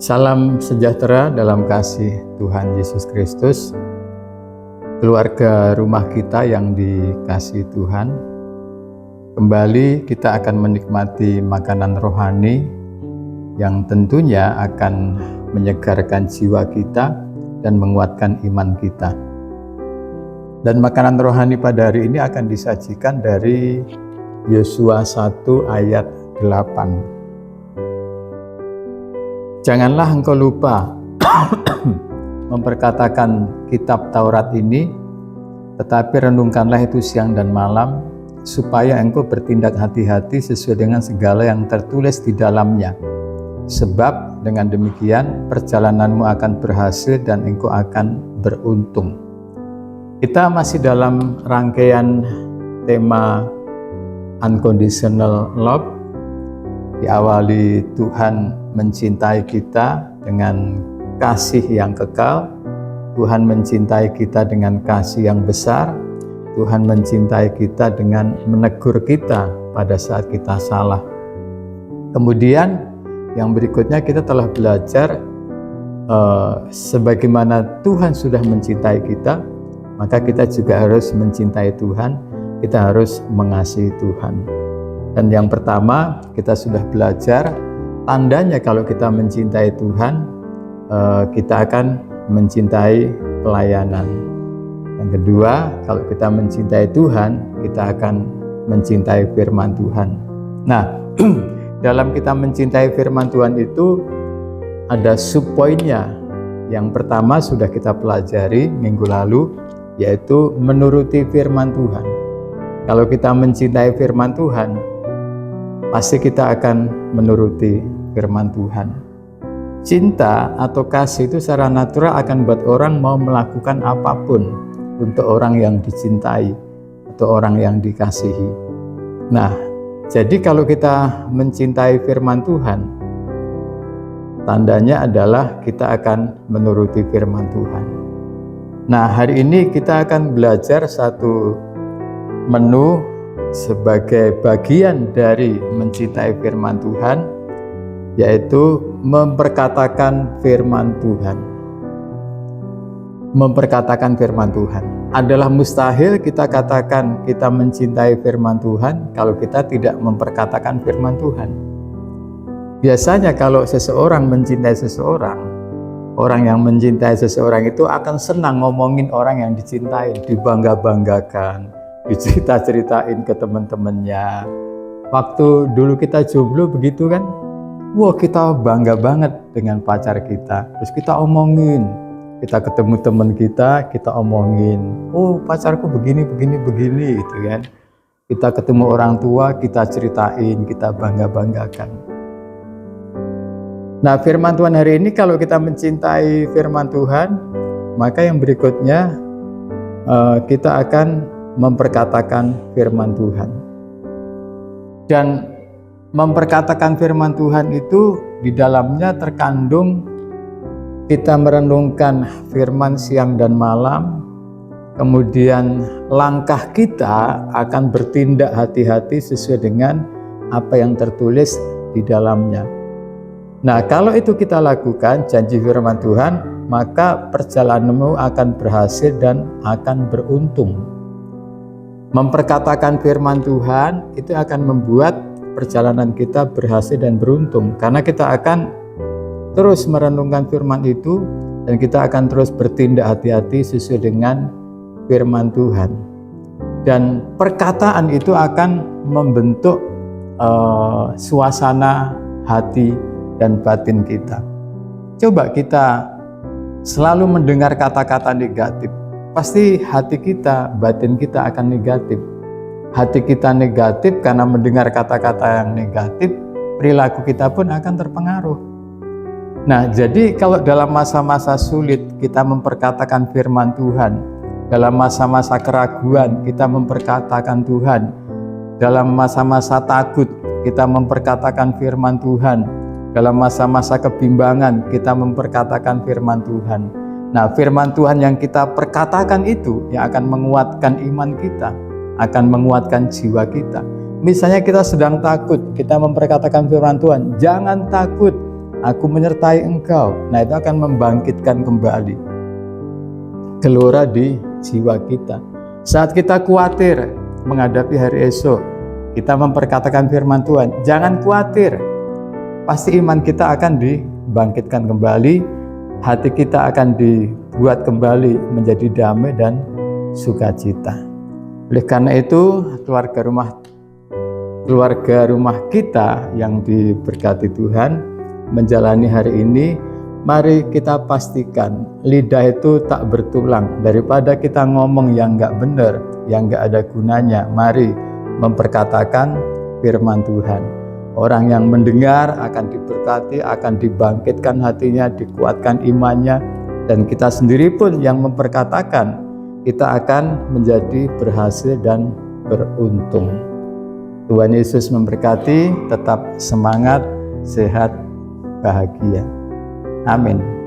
Salam sejahtera dalam kasih Tuhan Yesus Kristus, keluarga rumah kita yang dikasihi Tuhan. Kembali kita akan menikmati makanan rohani yang tentunya akan menyegarkan jiwa kita dan menguatkan iman kita. Dan makanan rohani pada hari ini akan disajikan dari Yosua 1 ayat 8. Janganlah engkau lupa memperkatakan kitab Taurat ini, tetapi renungkanlah itu siang dan malam, supaya engkau bertindak hati-hati sesuai dengan segala yang tertulis di dalamnya. Sebab dengan demikian perjalananmu akan berhasil dan engkau akan beruntung. Kita masih dalam rangkaian tema Unconditional Love. Diawali Tuhan mencintai kita dengan kasih yang kekal. Tuhan mencintai kita dengan kasih yang besar. Tuhan mencintai kita dengan menegur kita pada saat kita salah. Kemudian yang berikutnya kita telah belajar sebagaimana Tuhan sudah mencintai kita, maka kita juga harus mencintai Tuhan. Kita harus mengasihi Tuhan. Dan yang pertama kita sudah belajar tandanya kalau kita mencintai Tuhan, kita akan mencintai pelayanan. Yang kedua, kalau kita mencintai Tuhan, kita akan mencintai firman Tuhan. Nah, dalam kita mencintai firman Tuhan itu ada subpoinnya. Yang pertama sudah kita pelajari minggu lalu, yaitu menuruti firman Tuhan. Kalau kita mencintai firman Tuhan, pasti kita akan menuruti firman Tuhan. Cinta atau kasih itu secara natural akan buat orang mau melakukan apapun untuk orang yang dicintai atau orang yang dikasihi. Nah, jadi kalau kita mencintai firman Tuhan, tandanya adalah kita akan menuruti firman Tuhan. Nah, hari ini kita akan belajar satu menu sebagai bagian dari mencintai firman Tuhan, yaitu memperkatakan firman Tuhan. Memperkatakan firman Tuhan adalah mustahil kita katakan kita mencintai firman Tuhan kalau kita tidak memperkatakan firman Tuhan. Biasanya kalau seseorang mencintai seseorang, orang yang mencintai seseorang itu akan senang ngomongin orang yang dicintai, dibangga-banggakan, dicerita-ceritain ke teman-temannya. Waktu dulu kita jomblo begitu kan, wah kita bangga banget dengan pacar kita. Terus kita omongin, kita ketemu teman kita omongin, oh pacarku begini gitu kan. Kita ketemu orang tua, kita ceritain, kita bangga-banggakan. Nah, firman Tuhan hari ini, kalau kita mencintai firman Tuhan, maka yang berikutnya kita akan memperkatakan firman Tuhan. Dan memperkatakan firman Tuhan itu di dalamnya terkandung kita merenungkan firman siang dan malam, kemudian langkah kita akan bertindak hati-hati sesuai dengan apa yang tertulis di dalamnya. Nah, kalau itu kita lakukan janji firman Tuhan, maka perjalananmu akan berhasil dan akan beruntung. Memperkatakan firman Tuhan itu akan membuat perjalanan kita berhasil dan beruntung, karena kita akan terus merenungkan firman itu dan kita akan terus bertindak hati-hati sesuai dengan firman Tuhan. Dan perkataan itu akan membentuk suasana hati dan batin kita. Coba kita selalu mendengar kata-kata negatif, pasti hati kita, batin kita akan negatif. Hati kita negatif karena mendengar kata-kata yang negatif, perilaku kita pun akan terpengaruh. Nah, jadi kalau dalam masa-masa sulit kita memperkatakan firman Tuhan, dalam masa-masa keraguan kita memperkatakan Tuhan, dalam masa-masa takut kita memperkatakan firman Tuhan, dalam masa-masa kebimbangan kita memperkatakan firman Tuhan. Nah, firman Tuhan yang kita perkatakan itu yang akan menguatkan iman kita, akan menguatkan jiwa kita. Misalnya kita sedang takut, kita memperkatakan firman Tuhan, jangan takut, aku menyertai engkau. Nah, itu akan membangkitkan kembali gelora di jiwa kita. Saat kita khawatir menghadapi hari esok, kita memperkatakan firman Tuhan, jangan khawatir, pasti iman kita akan dibangkitkan kembali, hati kita akan dibuat kembali menjadi damai dan sukacita. Oleh karena itu, keluarga rumah kita yang diberkati Tuhan menjalani hari ini, mari kita pastikan lidah itu tak bertulang. Daripada kita ngomong yang nggak benar, yang nggak ada gunanya, mari memperkatakan firman Tuhan. Orang yang mendengar akan diberkati, akan dibangkitkan hatinya, dikuatkan imannya, dan kita sendiri pun yang memperkatakan, kita akan menjadi berhasil dan beruntung. Tuhan Yesus memberkati, tetap semangat, sehat, bahagia. Amin.